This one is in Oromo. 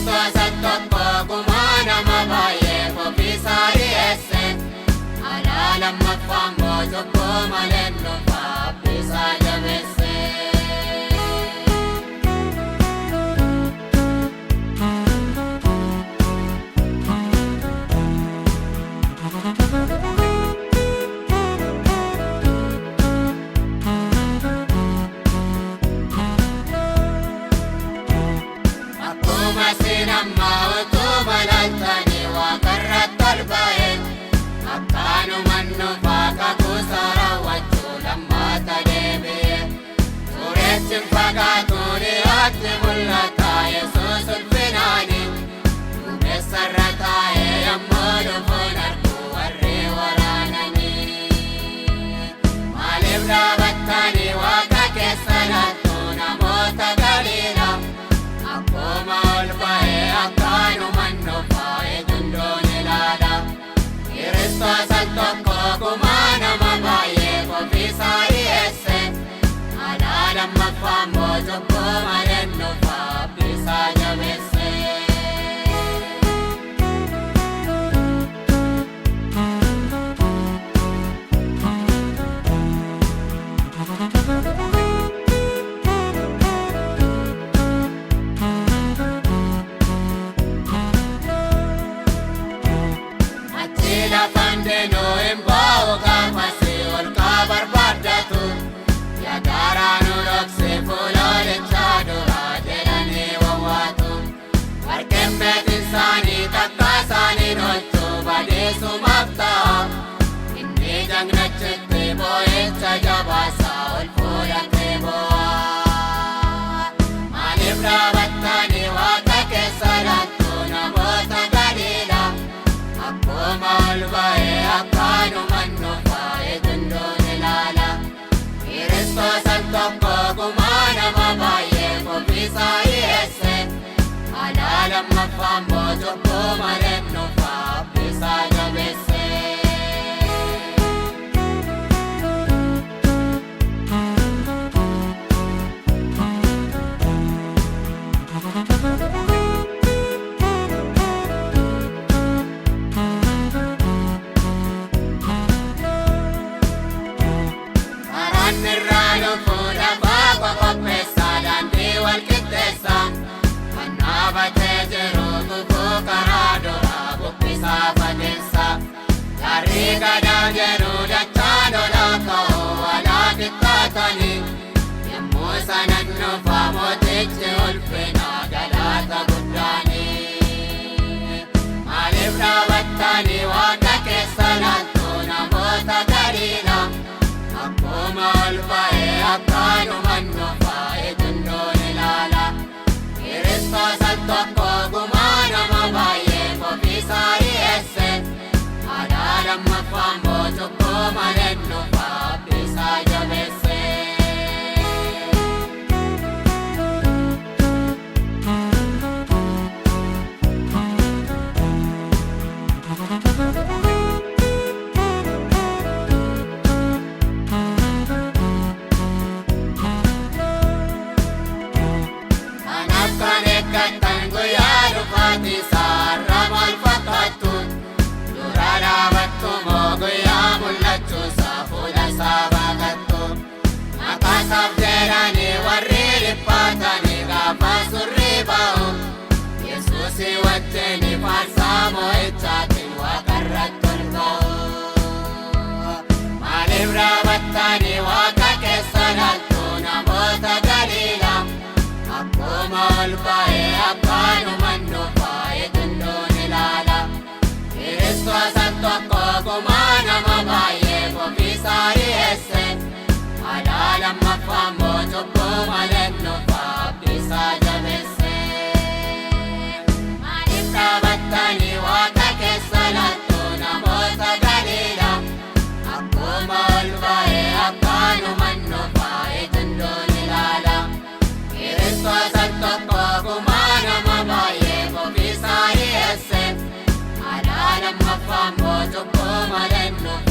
Kiristoos tokko gumaa nama baay'ee ofiisaa dhiyeesse. Alaa lammaffaan immoo cubbuu malee dhufa abdiisaa jabeesse. Akkuma sinamma utuma laaltanii waaqarratti ol ba'e. Akkaanumaan nuufaa kakuusa raawwachuu lammaata deebi'e. Suuressi hin fagaatu dhiyaatti mul'ata Yesuus ulfinaani. Duumessarra taa'ee yommuu dhufuun arguu warri waraananii. Maaliif dhaabattanii waaqa keessa laattu namoota Galiilaa? Akkuma ol ba'e akkaanumaan nuufaa ejundoon ilaala. Kiristoos tokko gumaa nama baay'ee ofiisaa dhiyeesse. Alaa lammaffaan immoo cubbuu malee dhufa abdiisaa jabeesse. Lafaan deenuu hin bahu gaafasi ol barbaadatu. Yaadaraa nu dhokse fuulolichaa duraa jedhanii wawwaatu. Warqeen beekin isaanii takka isaaniin oolchu badeessumaaf ta'a. Inni jagnachitti boo'icha jabaasaa ol fuudhatee boo'a. Maaliif dhaabattanii waaqa keessa laattu namoota Galiilaa? Akkuma ol ba'e akkaanumaan nuufaa ejundoon ilaala. Kiristoos tokko gumaa nama baay'ee ofiisaa dhiyeesse. Alaa lammaffaan immoo cubbuu malee dhufa abdiisaa jabeesse. Irraa dhufuun abbaa qopheessaa daandii wal qixxeessa. Kan dhaabatee jiru gufuu karaa duraa buqqisaa fageessa. Garrii gadaa jedhu dachaa lolaa ka'uu alaa qixxaatanii. Yommuu sanan dhufa mootichi ulfinaa galaata guddaanii. Maaliif dhaabattanii waaqa keessa laattu namoota Galiilaa? Akkuma ol ba'e akkaanumaan nuufaa ejundoon ilaala. Kiristoos tokko gumaa nama baay'ee ofiisaa dhiyeesse. Alaa lammaffaan immoo cubbuu malee dhufa abdiisaa jabeesse. Kan eeggatan guyyaa dhufaatii har'a maal fakkaattu? Dura dhaabattu moo guyyaa mul'achuusaa fuula isaa baaqattu? Maqaasaaf jedhanii warri dhiphatanii gaafa surrii ba'u. Yesuusii wajjin faarsaa moo'ichaatiin waaqarratti ol ba'u. Maaliif dhaabattanii waaqa keessa laattu namoota Galiilaa? Akkuma ol ba'e akkaanumaan nuufaa ejundoon ilaala. Kiristoos tokko gumaa nama baay'ee ofiisaa dhiyeesse. Alaa lammaffaan immoo cubbuu malee dhufa abdiisaa jabeesse. Maaliif dhaabattanii waaqa keessa laattu namoota Galiilaa? Akkuma ol ba'e akkaanumaan nuufaa ejundoon ilaala. Kiristoos tokko gumaa nama baay'ee ofiisaa dhiyeesse. Alaa lammaffaan immoo cubbuu malee dhufa